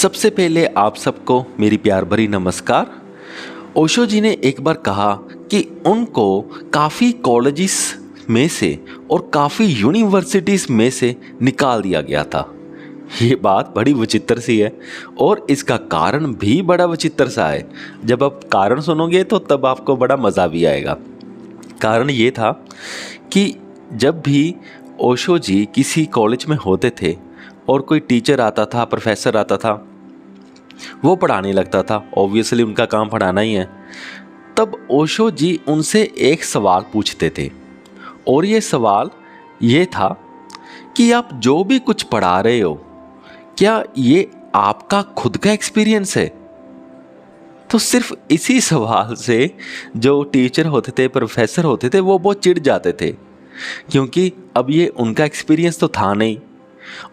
सबसे पहले आप सबको मेरी प्यार भरी नमस्कार। ओशो जी ने एक बार कहा कि उनको काफ़ी कॉलेजेस में से और काफ़ी यूनिवर्सिटीज़ में से निकाल दिया गया था। ये बात बड़ी विचित्र सी है और इसका कारण भी बड़ा विचित्र सा है। जब आप कारण सुनोगे तो तब आपको बड़ा मज़ा भी आएगा। कारण ये था कि जब भी ओशो जी किसी कॉलेज में होते थे और कोई टीचर आता था, प्रोफेसर आता था, वो पढ़ाने लगता था, ऑब्वियसली उनका काम पढ़ाना ही है, तब ओशो जी उनसे एक सवाल पूछते थे और ये सवाल ये था कि आप जो भी कुछ पढ़ा रहे हो, क्या ये आपका खुद का एक्सपीरियंस है? तो सिर्फ इसी सवाल से जो टीचर होते थे, प्रोफेसर होते थे, वो बहुत चिढ़ जाते थे, क्योंकि अब ये उनका एक्सपीरियंस तो था नहीं।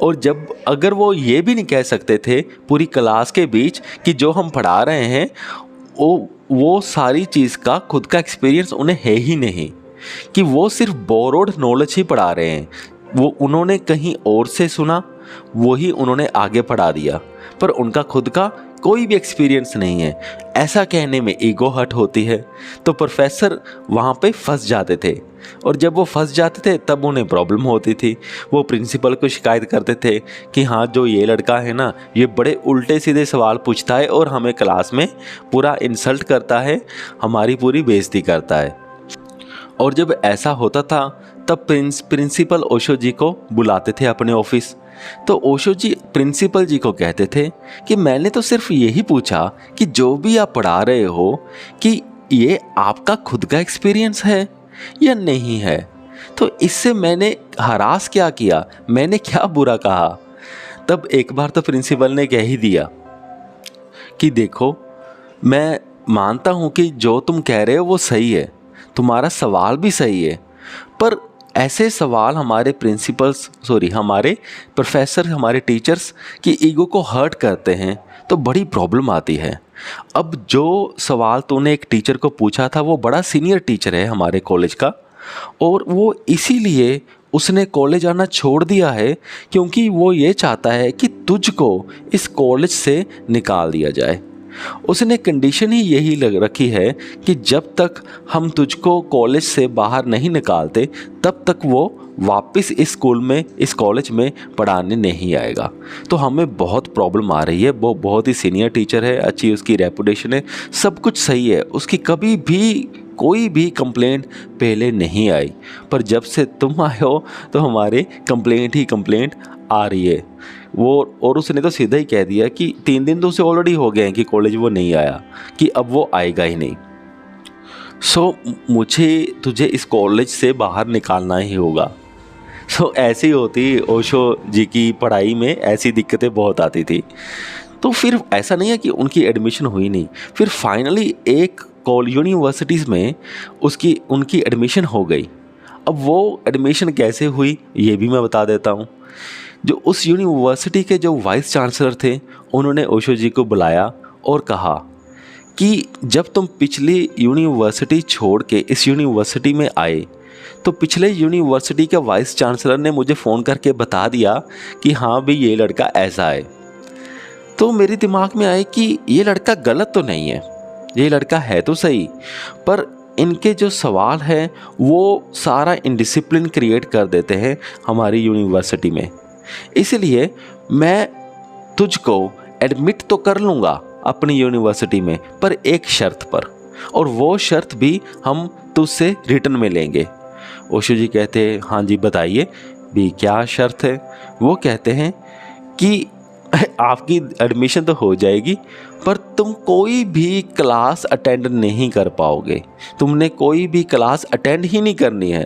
और जब अगर वो ये भी नहीं कह सकते थे पूरी क्लास के बीच कि जो हम पढ़ा रहे हैं वो सारी चीज़ का खुद का एक्सपीरियंस उन्हें है ही नहीं, कि वो सिर्फ बोरोड नॉलेज ही पढ़ा रहे हैं, वो उन्होंने कहीं और से सुना, वही उन्होंने आगे पढ़ा दिया, पर उनका खुद का कोई भी एक्सपीरियंस नहीं है। ऐसा कहने में ईगो हर्ट होती है। तो प्रोफेसर वहाँ पे फंस जाते थे और जब वो फंस जाते थे तब उन्हें प्रॉब्लम होती थी। वो प्रिंसिपल को शिकायत करते थे कि हाँ, जो ये लड़का है ना, ये बड़े उल्टे सीधे सवाल पूछता है और हमें क्लास में पूरा इंसल्ट करता है, हमारी पूरी बेइज्जती करता है। और जब ऐसा होता था तब प्रिंसिपल ओशो जी को बुलाते थे अपने ऑफिस। तो ओशो जी प्रिंसिपल जी को कहते थे कि मैंने तो सिर्फ यही पूछा कि जो भी आप पढ़ा रहे हो कि ये आपका खुद का एक्सपीरियंस है या नहीं है। तो इससे मैंने हरास क्या किया, मैंने क्या बुरा कहा? तब एक बार तो प्रिंसिपल ने कह ही दिया कि देखो, मैं मानता हूँ कि जो तुम कह रहे हो वो सही है, तुम्हारा सवाल भी सही है, पर ऐसे सवाल हमारे हमारे प्रोफेसर, हमारे टीचर्स की ईगो को हर्ट करते हैं, तो बड़ी प्रॉब्लम आती है। अब जो सवाल तूने एक टीचर को पूछा था, वो बड़ा सीनियर टीचर है हमारे कॉलेज का, और वो इसीलिए उसने कॉलेज आना छोड़ दिया है क्योंकि वो ये चाहता है कि तुझको इस कॉलेज से निकाल दिया जाए। उसने कंडीशन ही यही रखी है कि जब तक हम तुझको कॉलेज से बाहर नहीं निकालते तब तक वो वापस इस स्कूल में, इस कॉलेज में पढ़ाने नहीं आएगा। तो हमें बहुत प्रॉब्लम आ रही है। वो बहुत ही सीनियर टीचर है, अच्छी उसकी रेपुटेशन है, सब कुछ सही है, उसकी कभी भी कोई भी कंप्लेंट पहले नहीं आई, पर जब से तुम आए हो तो हमारे कंप्लेंट ही कंप्लेंट आ रही है। वो और उसने तो सीधा ही कह दिया कि 3 दिन तो उसे ऑलरेडी हो गए हैं कि कॉलेज वो नहीं आया, कि अब वो आएगा ही नहीं। मुझे तुझे इस कॉलेज से बाहर निकालना ही होगा। ऐसी होती ओशो जी की पढ़ाई में, ऐसी दिक्कतें बहुत आती थी। तो फिर ऐसा नहीं है कि उनकी एडमिशन हुई नहीं, फिर फाइनली एक यूनिवर्सिटीज़ में उनकी एडमिशन हो गई। अब वो एडमिशन कैसे हुई ये भी मैं बता देता हूँ। जो उस यूनिवर्सिटी के जो वाइस चांसलर थे, उन्होंने ओशो जी को बुलाया और कहा कि जब तुम पिछली यूनिवर्सिटी छोड़ के इस यूनिवर्सिटी में आए, तो पिछले यूनिवर्सिटी के वाइस चांसलर ने मुझे फ़ोन करके बता दिया कि हाँ भाई, ये लड़का ऐसा है। तो मेरे दिमाग में आए कि ये लड़का गलत तो नहीं है, ये लड़का है तो सही, पर इनके जो सवाल हैं वो सारा इनडिसिप्लिन क्रिएट कर देते हैं हमारी यूनिवर्सिटी में। इसलिए मैं तुझको एडमिट तो कर लूँगा अपनी यूनिवर्सिटी में, पर एक शर्त पर, और वो शर्त भी हम तुझसे रिटर्न में लेंगे। ओशो जी कहते हैं हाँ जी बताइए भी क्या शर्त है। वो कहते हैं कि आपकी एडमिशन तो हो जाएगी, पर तुम कोई भी क्लास अटेंड नहीं कर पाओगे, तुमने कोई भी क्लास अटेंड ही नहीं करनी है।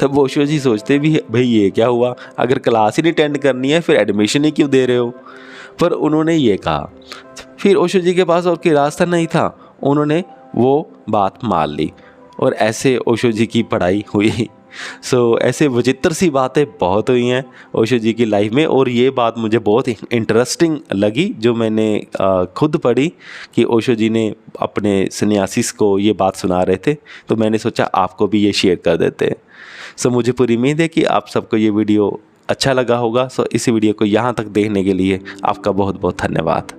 तब ओशो जी सोचते भी भाई ये क्या हुआ, अगर क्लास ही नहीं अटेंड करनी है फिर एडमिशन ही क्यों दे रहे हो। पर उन्होंने ये कहा। फिर ओशो जी के पास और कोई रास्ता नहीं था, उन्होंने वो बात मान ली और ऐसे ओशो जी की पढ़ाई हुई। ऐसे विचित्र सी बातें बहुत हुई हैं ओशो जी की लाइफ में, और ये बात मुझे बहुत इंटरेस्टिंग लगी जो मैंने खुद पढ़ी कि ओशो जी ने अपने सन्यासीस को ये बात सुना रहे थे, तो मैंने सोचा आपको भी ये शेयर कर देते हैं। मुझे पूरी उम्मीद है कि आप सबको ये वीडियो अच्छा लगा होगा। सो इस वीडियो को यहाँ तक देखने के लिए आपका बहुत बहुत धन्यवाद।